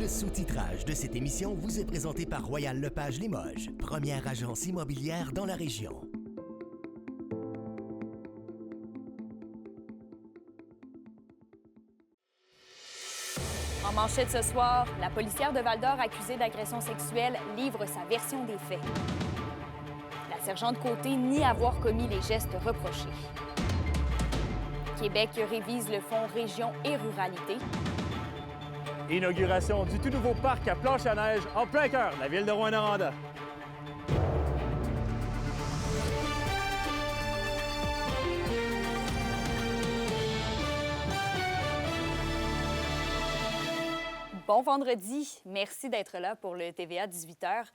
Le sous-titrage de cette émission vous est présenté par Royal Lepage Limoges, première agence immobilière dans la région. En manchette ce soir, la policière de Val-d'Or accusée d'agression sexuelle livre sa version des faits. La sergente Côté nie avoir commis les gestes reprochés. Québec révise le fonds Région et Ruralité. Inauguration du tout nouveau parc à planche à neige en plein cœur de la ville de Rouyn-Noranda. Bon vendredi, merci d'être là pour le TVA 18h.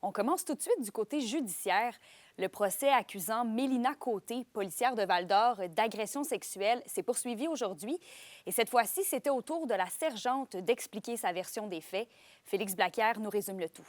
On commence tout de suite du côté judiciaire. Le procès accusant Mélina Côté, policière de Val-d'Or, d'agression sexuelle s'est poursuivi aujourd'hui. Et cette fois-ci, c'était au tour de la sergente d'expliquer sa version des faits. Félix Blaquière nous résume le tout.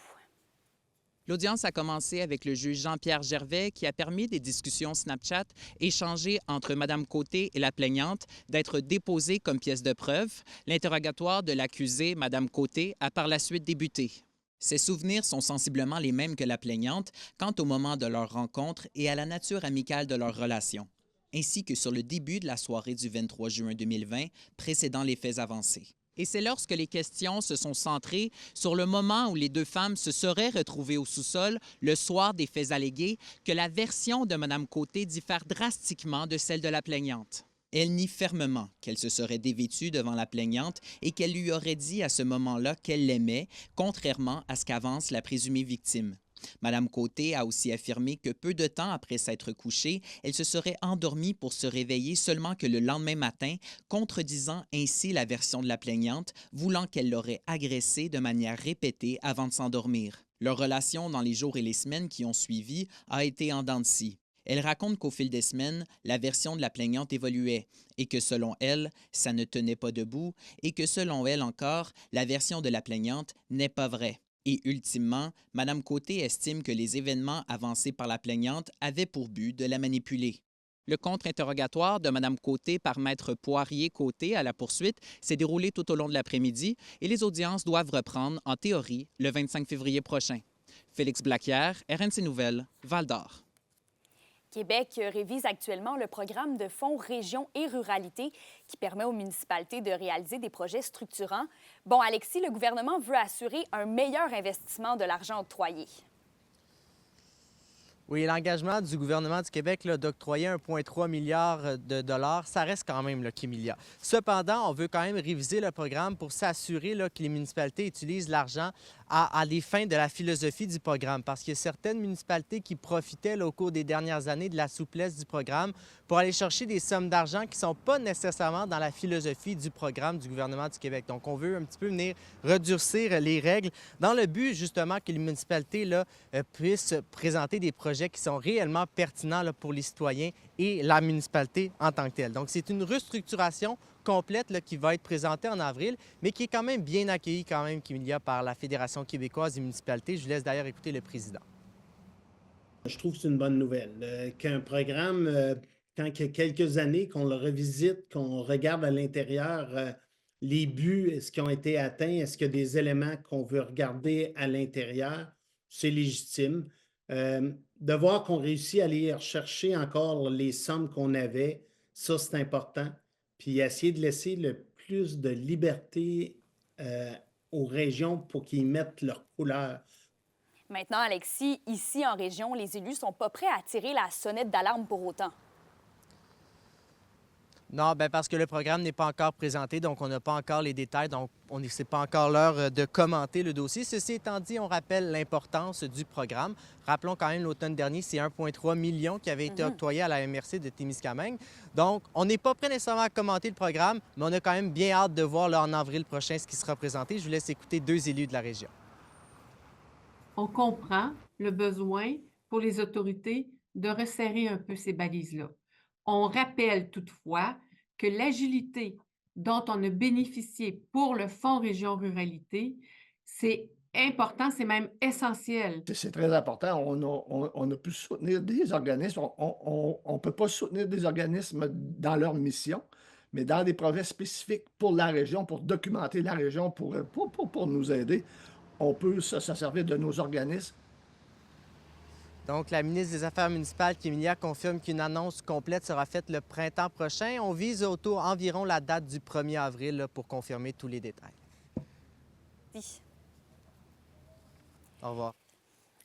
L'audience a commencé avec le juge Jean-Pierre Gervais qui a permis des discussions Snapchat échangées entre Mme Côté et la plaignante d'être déposées comme pièce de preuve. L'interrogatoire de l'accusée, Mme Côté, a par la suite débuté. Ses souvenirs sont sensiblement les mêmes que la plaignante quant au moment de leur rencontre et à la nature amicale de leur relation, ainsi que sur le début de la soirée du 23 juin 2020, précédant les faits avancés. Et c'est lorsque les questions se sont centrées sur le moment où les deux femmes se seraient retrouvées au sous-sol le soir des faits allégués que la version de Mme Côté diffère drastiquement de celle de la plaignante. Elle nie fermement qu'elle se serait dévêtue devant la plaignante et qu'elle lui aurait dit à ce moment-là qu'elle l'aimait, contrairement à ce qu'avance la présumée victime. Mme Côté a aussi affirmé que peu de temps après s'être couchée, elle se serait endormie pour se réveiller seulement que le lendemain matin, contredisant ainsi la version de la plaignante, voulant qu'elle l'aurait agressée de manière répétée avant de s'endormir. Leur relation dans les jours et les semaines qui ont suivi a été en dents de scie. Elle raconte qu'au fil des semaines, la version de la plaignante évoluait et que selon elle, ça ne tenait pas debout et que selon elle encore, la version de la plaignante n'est pas vraie. Et ultimement, Mme Côté estime que les événements avancés par la plaignante avaient pour but de la manipuler. Le contre-interrogatoire de Mme Côté par Maître Poirier-Côté à la poursuite s'est déroulé tout au long de l'après-midi et les audiences doivent reprendre, en théorie, le 25 février prochain. Félix Blaquière, RNC Nouvelles, Val-d'Or. Québec révise actuellement le programme de fonds Région et Ruralité qui permet aux municipalités de réaliser des projets structurants. Bon, Alexis, le gouvernement veut assurer un meilleur investissement de l'argent octroyé. Oui, l'engagement du gouvernement du Québec d'octroyer 1,3 milliard de dollars, ça reste quand même qui est milliard. Cependant, on veut quand même réviser le programme pour s'assurer que les municipalités utilisent l'argent à des fins de la philosophie du programme. Parce qu'il y a certaines municipalités qui profitaient au cours des dernières années de la souplesse du programme pour aller chercher des sommes d'argent qui ne sont pas nécessairement dans la philosophie du programme du gouvernement du Québec. Donc, on veut un petit peu venir redurcir les règles dans le but, justement, que les municipalités puissent présenter des projets qui sont réellement pertinents pour les citoyens et la municipalité en tant que telle. Donc, c'est une restructuration complète qui va être présentée en avril, mais qui est quand même bien accueillie qu'il y a par la Fédération québécoise des municipalités. Je vous laisse d'ailleurs écouter le président. Je trouve que c'est une bonne nouvelle. Qu'un programme, quand il y a quelques années, qu'on le revisite, qu'on regarde à l'intérieur, les buts, est-ce qu'ils ont été atteints? Est-ce qu'il y a des éléments qu'on veut regarder à l'intérieur? C'est légitime. De voir qu'on réussit à aller rechercher encore les sommes qu'on avait, ça, c'est important. Puis essayer de laisser le plus de liberté aux régions pour qu'ils mettent leur couleur. Maintenant, Alexis, ici en région, les élus ne sont pas prêts à tirer la sonnette d'alarme pour autant. Non, bien parce que le programme n'est pas encore présenté, donc on n'a pas encore les détails, donc ce n'est pas encore l'heure de commenter le dossier. Ceci étant dit, on rappelle l'importance du programme. Rappelons quand même l'automne dernier, c'est 1,3 million qui avait été octroyé à la MRC de Témiscamingue. Donc, on n'est pas prêt nécessairement à commenter le programme, mais on a quand même bien hâte de voir en avril prochain ce qui sera présenté. Je vous laisse écouter deux élus de la région. On comprend le besoin pour les autorités de resserrer un peu ces balises-là. On rappelle toutefois que l'agilité dont on a bénéficié pour le Fonds Région Ruralité, c'est important, c'est même essentiel. C'est très important. On a pu soutenir des organismes. On ne peut pas soutenir des organismes dans leur mission, mais dans des projets spécifiques pour la région, pour documenter la région, pour nous aider, on peut se servir de nos organismes. Donc, la ministre des Affaires municipales, Kémilia, confirme qu'une annonce complète sera faite le printemps prochain. On vise environ la date du 1er avril là, pour confirmer tous les détails. Si. Au revoir.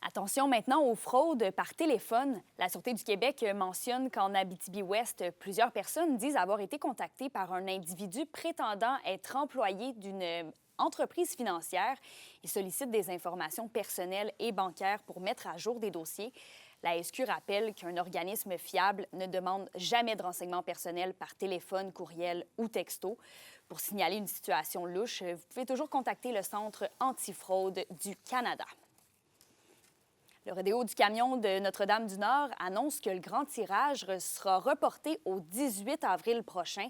Attention maintenant aux fraudes par téléphone. La Sûreté du Québec mentionne qu'en Abitibi-Ouest, plusieurs personnes disent avoir été contactées par un individu prétendant être employé d'une entreprise financière. Il sollicite des informations personnelles et bancaires pour mettre à jour des dossiers. La SQ rappelle qu'un organisme fiable ne demande jamais de renseignements personnels par téléphone, courriel ou texto. Pour signaler une situation louche, vous pouvez toujours contacter le Centre antifraude du Canada. Le rodéo du camion de Notre-Dame-du-Nord annonce que le grand tirage sera reporté au 18 avril prochain.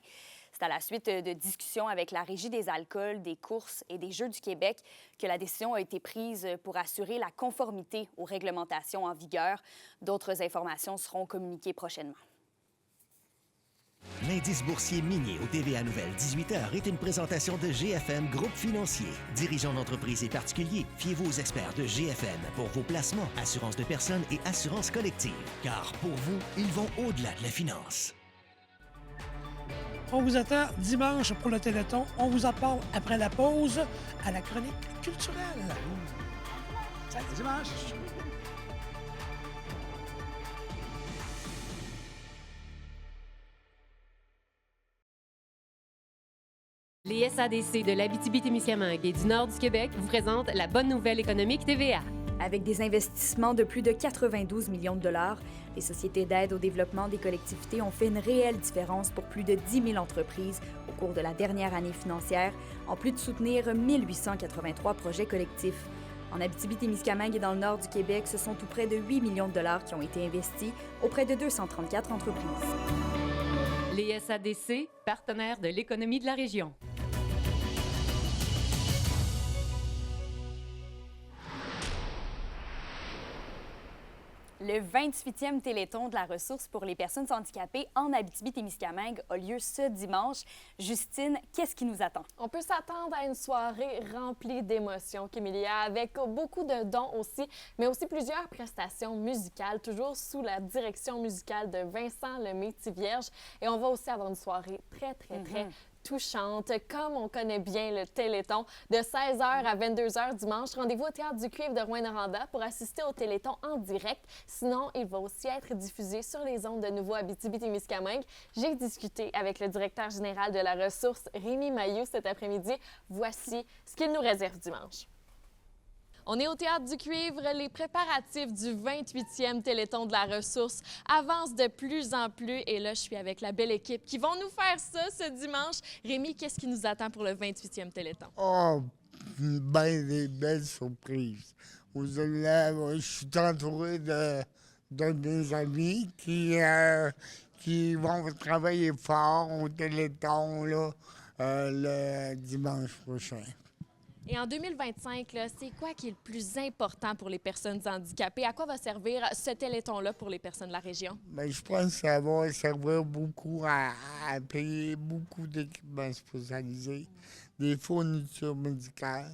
C'est à la suite de discussions avec la Régie des alcools, des courses et des Jeux du Québec que la décision a été prise pour assurer la conformité aux réglementations en vigueur. D'autres informations seront communiquées prochainement. L'indice boursier minier au TVA Nouvelle 18h est une présentation de GFM Groupe Financier. Dirigeants d'entreprises et particuliers, fiez-vous aux experts de GFM pour vos placements, assurances de personnes et assurances collectives. Car pour vous, ils vont au-delà de la finance. On vous attend dimanche pour le Téléthon. On vous en parle après la pause à la chronique culturelle. Salut, dimanche! Les SADC de l'Abitibi-Témiscamingue et du nord du Québec vous présentent la bonne nouvelle économique TVA. Avec des investissements de plus de 92 millions de dollars, les sociétés d'aide au développement des collectivités ont fait une réelle différence pour plus de 10 000 entreprises au cours de la dernière année financière, en plus de soutenir 1 883 projets collectifs. En Abitibi-Témiscamingue et dans le nord du Québec, ce sont tout près de 8 millions de dollars qui ont été investis auprès de 234 entreprises. Les SADC, partenaires de l'économie de la région. Le 28e Téléthon de la ressource pour les personnes handicapées en Abitibi-Témiscamingue a lieu ce dimanche. Justine, qu'est-ce qui nous attend? On peut s'attendre à une soirée remplie d'émotions, Kémilia, avec beaucoup de dons aussi, mais aussi plusieurs prestations musicales, toujours sous la direction musicale de Vincent Lemay-Tivierge. Et on va aussi avoir une soirée très touchante, comme on connaît bien le Téléthon, de 16h à 22h dimanche. Rendez-vous au Théâtre du Cuivre de Rouyn-Noranda pour assister au Téléthon en direct. Sinon, il va aussi être diffusé sur les ondes de Nouveau Abitibi-Témiscamingue. J'ai discuté avec le directeur général de la ressource, Rémi Mailloux, cet après-midi. Voici ce qu'il nous réserve dimanche. On est au Théâtre du Cuivre. Les préparatifs du 28e Téléthon de la ressource avancent de plus en plus. Et là, je suis avec la belle équipe qui vont nous faire ça ce dimanche. Rémi, qu'est-ce qui nous attend pour le 28e Téléthon? Oh, des belles surprises. Je suis entouré de mes amis qui vont travailler fort au Téléthon là, le dimanche prochain. Et en 2025, c'est quoi qui est le plus important pour les personnes handicapées? À quoi va servir ce Téléthon-là pour les personnes de la région? Bien, je pense que ça va servir beaucoup à payer beaucoup d'équipements spécialisés, des fournitures médicales,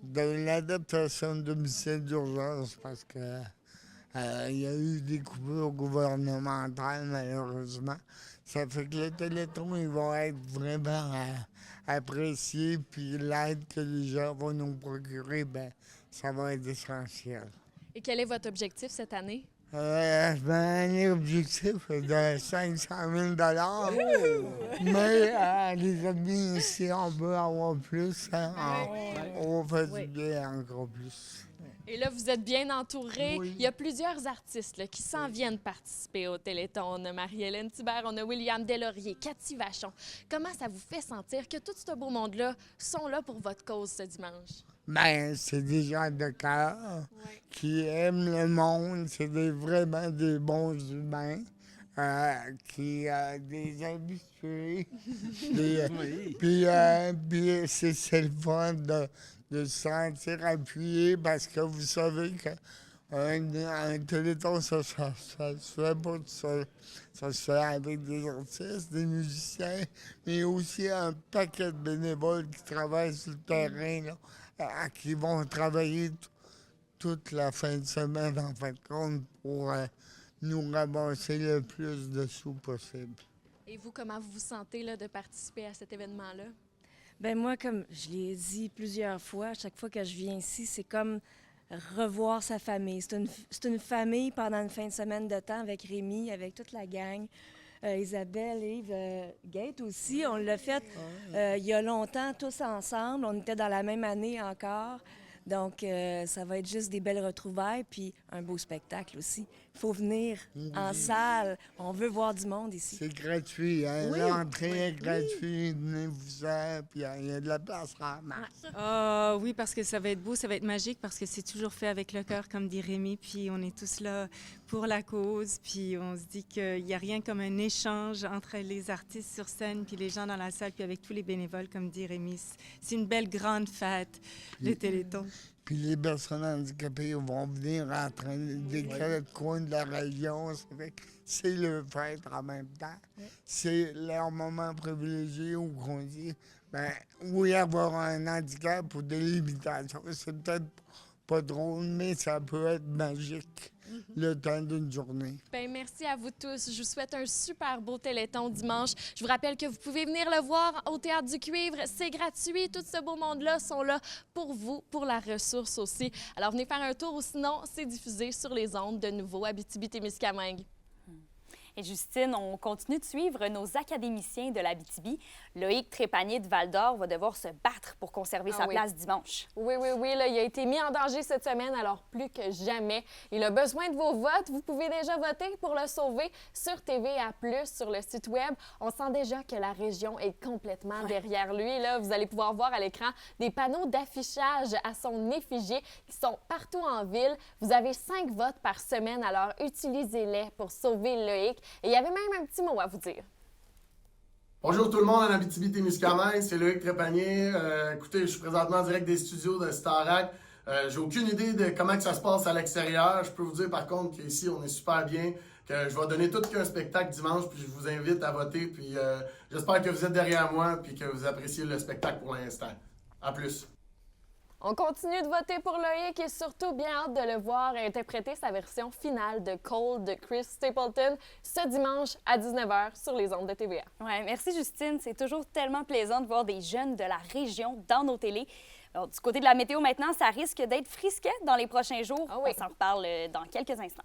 de l'adaptation de domicile d'urgence parce que il y a eu des coupures gouvernementales, malheureusement. Ça fait que le Téléthon, il va être vraiment apprécié, puis l'aide que les gens vont nous procurer, bien, ça va être essentiel. Et quel est votre objectif cette année? L'objectif est de 500 000 $. Mais les amis, ici, on peut avoir plus. Hein, on va faire du bien encore plus. Et là, vous êtes bien entouré. Oui. Il y a plusieurs artistes là, qui s'en viennent participer au Téléthon. On a Marie-Hélène Thibert, on a William Deslauriers, Cathy Vachon. Comment ça vous fait sentir que tout ce beau monde-là sont là pour votre cause ce dimanche? Bien, c'est des gens de cœur qui aiment le monde. C'est vraiment des bons humains. Qui des habitués. Puis c'est le fun de se sentir appuyé parce que vous savez Un téléthon, ça se fait pas tout seul. Ça se fait avec des artistes, des musiciens, mais aussi un paquet de bénévoles qui travaillent sur le terrain, là, qui vont travailler toute la fin de semaine, en fin de compte, pour nous ramasser le plus de sous possible. Et vous, comment vous vous sentez là, de participer à cet événement-là? Bien, moi, comme je l'ai dit plusieurs fois, à chaque fois que je viens ici, c'est comme revoir sa famille. C'est une famille pendant une fin de semaine de temps avec Rémi, avec toute la gang. Isabelle, Yves, Gate aussi. On l'a fait il y a longtemps, tous ensemble. On était dans la même année encore. Donc, ça va être juste des belles retrouvailles, puis un beau spectacle aussi. Il faut venir en salle. On veut voir du monde ici. C'est gratuit, hein? Oui. L'entrée est gratuite. Venez-vous-en, puis il y a de la place en masse. Ah oui, parce que ça va être beau, ça va être magique, parce que c'est toujours fait avec le cœur, comme dit Rémi, puis on est tous là pour la cause, puis on se dit qu'il n'y a rien comme un échange entre les artistes sur scène, puis les gens dans la salle, puis avec tous les bénévoles, comme dit Rémi. C'est une belle grande fête, le Téléthon. Puis les personnes handicapées vont venir entraîner des quatre coins de la région. C'est le fête en même temps. C'est leur moment privilégié où on dit, oui, avoir un handicap ou des limitations, c'est peut-être pas drôle, mais ça peut être magique le temps d'une journée. Bien, merci à vous tous. Je vous souhaite un super beau Téléthon dimanche. Je vous rappelle que vous pouvez venir le voir au Théâtre du Cuivre. C'est gratuit. Tout ce beau monde-là sont là pour vous, pour la ressource aussi. Alors, venez faire un tour ou sinon, c'est diffusé sur les ondes de nouveau Abitibi-Témiscamingue. Et Justine, on continue de suivre nos académiciens de l'Abitibi. Loïc Trépanier de Val-d'Or va devoir se battre pour conserver sa place dimanche. Oui, là, il a été mis en danger cette semaine, alors plus que jamais. Il a besoin de vos votes. Vous pouvez déjà voter pour le sauver sur TVA+, sur le site Web. On sent déjà que la région est complètement derrière lui. Là, vous allez pouvoir voir à l'écran des panneaux d'affichage à son effigie qui sont partout en ville. Vous avez 5 votes par semaine, alors utilisez-les pour sauver Loïc. Et il y avait même un petit mot à vous dire. Bonjour tout le monde en Abitibi-Témiscamingue, c'est Loïc Trépanier. Écoutez, je suis présentement en direct des studios de Starac. J'ai aucune idée de comment que ça se passe à l'extérieur. Je peux vous dire par contre qu'ici, on est super bien, que je vais donner tout qu'un spectacle dimanche, puis je vous invite à voter. Puis j'espère que vous êtes derrière moi, puis que vous appréciez le spectacle pour l'instant. À plus. On continue de voter pour Loïc et surtout bien hâte de le voir interpréter sa version finale de Cold de Chris Stapleton ce dimanche à 19h sur les ondes de TVA. Ouais, merci Justine. C'est toujours tellement plaisant de voir des jeunes de la région dans nos télés. Alors, du côté de la météo maintenant, ça risque d'être frisquet dans les prochains jours. On s'en reparle dans quelques instants.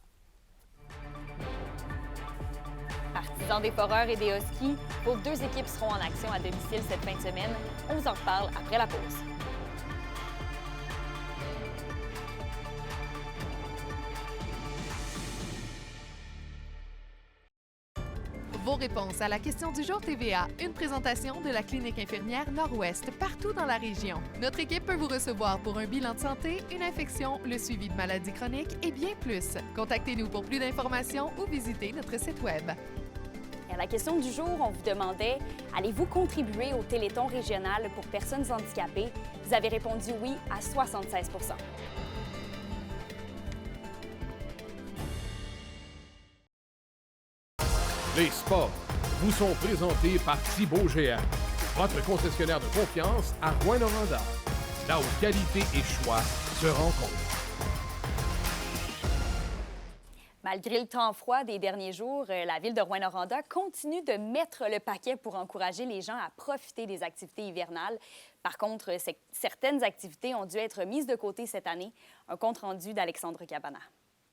Partisans des Foreurs et des Huskies, vos 2 équipes seront en action à domicile cette fin de semaine. On vous en reparle après la pause. Vos réponses à la question du jour TVA, une présentation de la clinique infirmière Nord-Ouest partout dans la région. Notre équipe peut vous recevoir pour un bilan de santé, une infection, le suivi de maladies chroniques et bien plus. Contactez-nous pour plus d'informations ou visitez notre site Web. Et à la question du jour, on vous demandait « Allez-vous contribuer au Téléthon régional pour personnes handicapées? » Vous avez répondu oui à 76 %. Les sports vous sont présentés par Thibaut Géant, votre concessionnaire de confiance à Rouyn-Noranda, là où qualité et choix se rencontrent. Malgré le temps froid des derniers jours, la ville de Rouyn-Noranda continue de mettre le paquet pour encourager les gens à profiter des activités hivernales. Par contre, certaines activités ont dû être mises de côté cette année. Un compte-rendu d'Alexandre Cabana.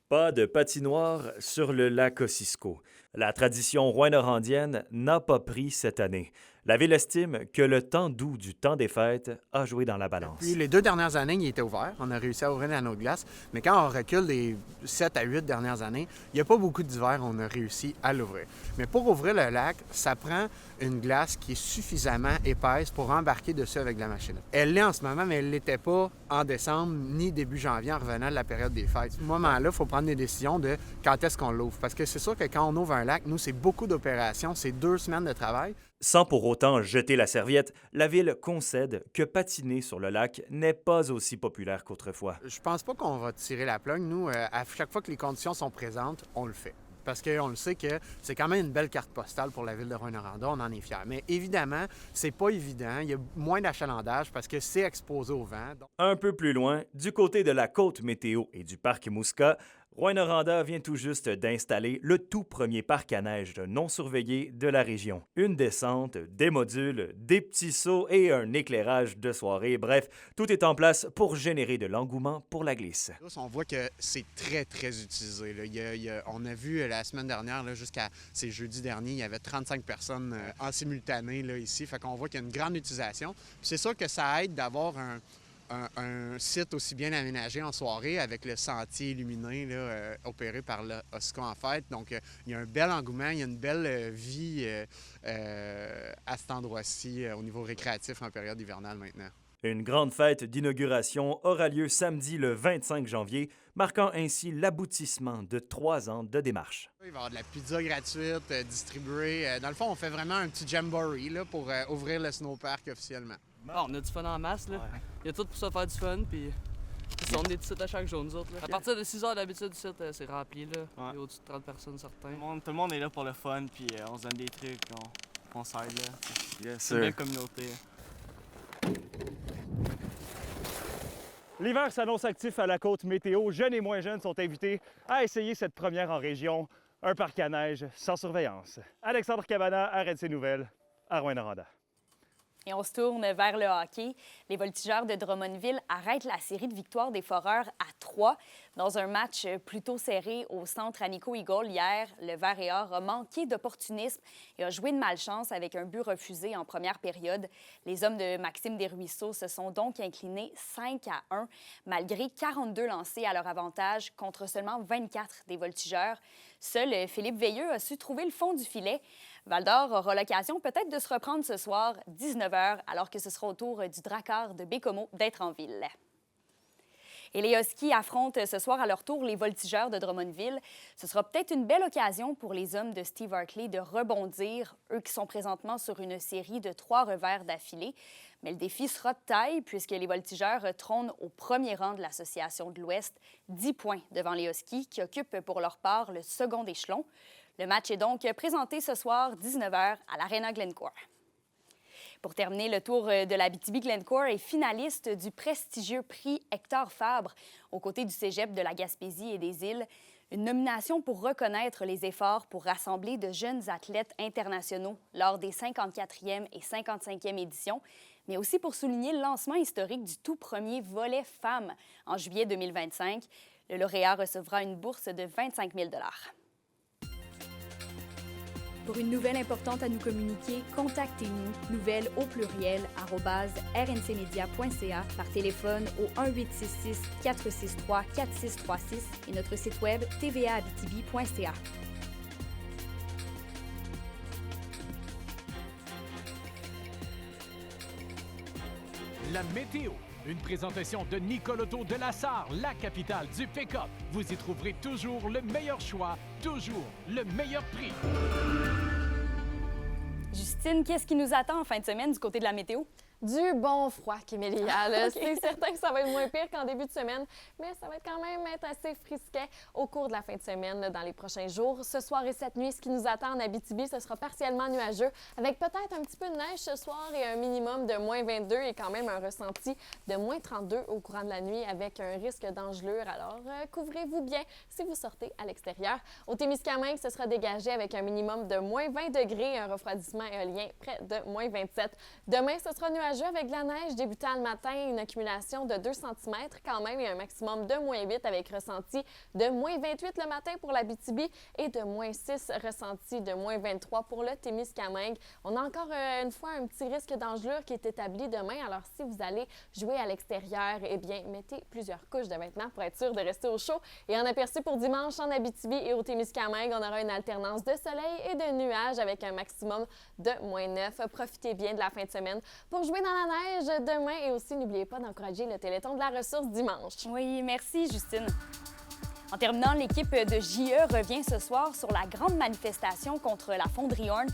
Pas de patinoire sur le lac Kosciuszko. La tradition rouyn-norandienne n'a pas pris cette année. La ville estime que le temps doux du temps des fêtes a joué dans la balance. Puis les 2 dernières années, il était ouvert. On a réussi à ouvrir l'anneau de glace. Mais quand on recule les 7 à 8 dernières années, il n'y a pas beaucoup d'hiver, on a réussi à l'ouvrir. Mais pour ouvrir le lac, ça prend une glace qui est suffisamment épaisse pour embarquer dessus avec de la machine. Elle l'est en ce moment, mais elle ne l'était pas en décembre ni début janvier en revenant de la période des fêtes. À ce moment-là, il faut prendre des décisions de quand est-ce qu'on l'ouvre. Parce que c'est sûr que quand on ouvre un lac, nous, c'est beaucoup d'opérations, c'est 2 semaines de travail. Sans pour autant jeter la serviette, la ville concède que patiner sur le lac n'est pas aussi populaire qu'autrefois. Je pense pas qu'on va tirer la plug. Nous, à chaque fois que les conditions sont présentes, on le fait. Parce qu'on le sait que c'est quand même une belle carte postale pour la ville de Rouyn-Noranda, on en est fiers. Mais évidemment, c'est pas évident, il y a moins d'achalandage parce que c'est exposé au vent. Un peu plus loin, du côté de la côte météo et du parc Muska, Rouyn-Noranda vient tout juste d'installer le tout premier parc à neige non surveillé de la région. Une descente, des modules, des petits sauts et un éclairage de soirée. Bref, tout est en place pour générer de l'engouement pour la glisse. On voit que c'est très, très utilisé. Là. On a vu la semaine dernière, jusqu'à jeudi dernier, il y avait 35 personnes en simultané là, ici. Fait qu'on voit qu'il y a une grande utilisation. Puis c'est sûr que ça aide d'avoir un site aussi bien aménagé en soirée avec le sentier illuminé là, opéré par le OSCO en fête. Donc, il y a un bel engouement, il y a une belle vie à cet endroit-ci au niveau récréatif en période hivernale maintenant. Une grande fête d'inauguration aura lieu samedi le 25 janvier, marquant ainsi l'aboutissement de 3 ans de démarche. Il va y avoir de la pizza gratuite distribuée. Dans le fond, on fait vraiment un petit jamboree là, pour ouvrir le snowpark officiellement. Bon, on a du fun en masse, là. Ouais. Il y a tout pour se faire du fun, puis on est du site à chaque jour, nous autres. Là. À partir de 6 heures, d'habitude, du site, c'est rempli, là. Ouais. Il y a au-dessus de 30 personnes, certains. Tout le monde est là pour le fun, puis on se donne des trucs, on s'aide, là. Yes, c'est une belle communauté. L'hiver s'annonce actif à la côte météo. Jeunes et moins jeunes sont invités à essayer cette première en région, un parc à neige sans surveillance. Alexandre Cabana, RNC Nouvelles, à Rouyn-Noranda. Et on se tourne vers le hockey. Les Voltigeurs de Drummondville arrêtent la série de victoires des Foreurs à 3. Dans un match plutôt serré au centre Anico Eagle hier, le Vert et Or a manqué d'opportunisme et a joué de malchance avec un but refusé en première période. Les hommes de Maxime Desruisseaux se sont donc inclinés 5-1, malgré 42 lancés à leur avantage contre seulement 24 des Voltigeurs. Seul Philippe Veilleux a su trouver le fond du filet. Val-d'Or aura l'occasion peut-être de se reprendre ce soir, 19h, alors que ce sera au tour du Drakkar de Bécomo d'être en ville. Et les Huskies affrontent ce soir à leur tour les Voltigeurs de Drummondville. Ce sera peut-être une belle occasion pour les hommes de Steve Hartley de rebondir, eux qui sont présentement sur une série de 3 revers d'affilée. Mais le défi sera de taille puisque les Voltigeurs trônent au premier rang de l'Association de l'Ouest, 10 points devant les Huskies qui occupent pour leur part le second échelon. Le match est donc présenté ce soir, 19h, à l'Arena Glencore. Pour terminer, le tour de l'Abitibi-Glencore est finaliste du prestigieux prix Hector Fabre aux côtés du Cégep de la Gaspésie et des Îles. Une nomination pour reconnaître les efforts pour rassembler de jeunes athlètes internationaux lors des 54e et 55e éditions, mais aussi pour souligner le lancement historique du tout premier volet femmes en juillet 2025. Le lauréat recevra une bourse de 25 000 $. Pour une nouvelle importante à nous communiquer, contactez-nous, nouvelles au pluriel, @rncmedia.ca, par téléphone au 1-866-463-4636 et notre site web tvaabitibi.ca. La météo, une présentation de Nicole Auto de la Sarre, la capitale du pick-up. Vous y trouverez toujours le meilleur choix, toujours le meilleur prix. Justine, qu'est-ce qui nous attend en fin de semaine du côté de la météo? Du bon froid, Kémélia. Okay. C'est certain que ça va être moins pire qu'en début de semaine, mais ça va être quand même être assez frisquet au cours de la fin de semaine, là, dans les prochains jours. Ce soir et cette nuit, ce qui nous attend en Abitibi, ce sera partiellement nuageux, avec peut-être un petit peu de neige ce soir et un minimum de moins 22 et quand même un ressenti de moins 32 au courant de la nuit avec un risque d'engelure. Alors, couvrez-vous bien si vous sortez à l'extérieur. Au Témiscamingue, ce sera dégagé avec un minimum de moins 20 degrés et un refroidissement éolien près de moins 27. Demain, ce sera nuageux nuageux avec de la neige débutant le matin, une accumulation de 2 cm quand même et un maximum de -8 avec ressenti de -28 le matin pour l'Abitibi et de -6 ressenti de -23 pour le Témiscamingue. On a encore une fois un petit risque d'engelure qui est établi demain. Alors si vous allez jouer à l'extérieur, eh bien mettez plusieurs couches de vêtements pour être sûr de rester au chaud. Et en aperçu pour dimanche en Abitibi et au Témiscamingue, on aura une alternance de soleil et de nuages avec un maximum de -9. Profitez bien de la fin de semaine pour jouer dans la neige demain et aussi n'oubliez pas d'encourager le Téléthon de la ressource dimanche. Oui, merci Justine. En terminant, l'équipe de JE revient ce soir sur la grande manifestation contre la fonderie Horn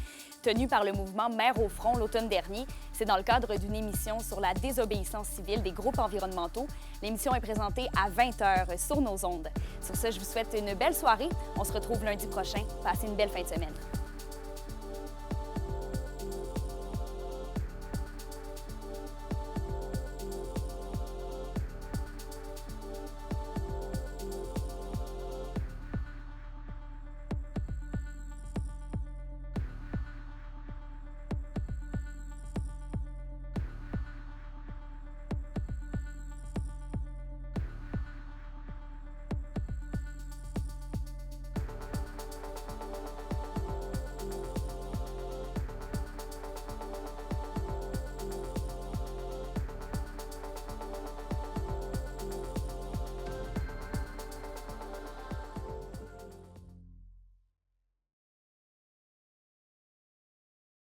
tenue par le mouvement Mères au front l'automne dernier. C'est dans le cadre d'une émission sur la désobéissance civile des groupes environnementaux. L'émission est présentée à 20h sur nos ondes. Sur ce, je vous souhaite une belle soirée. On se retrouve lundi prochain. Passez une belle fin de semaine.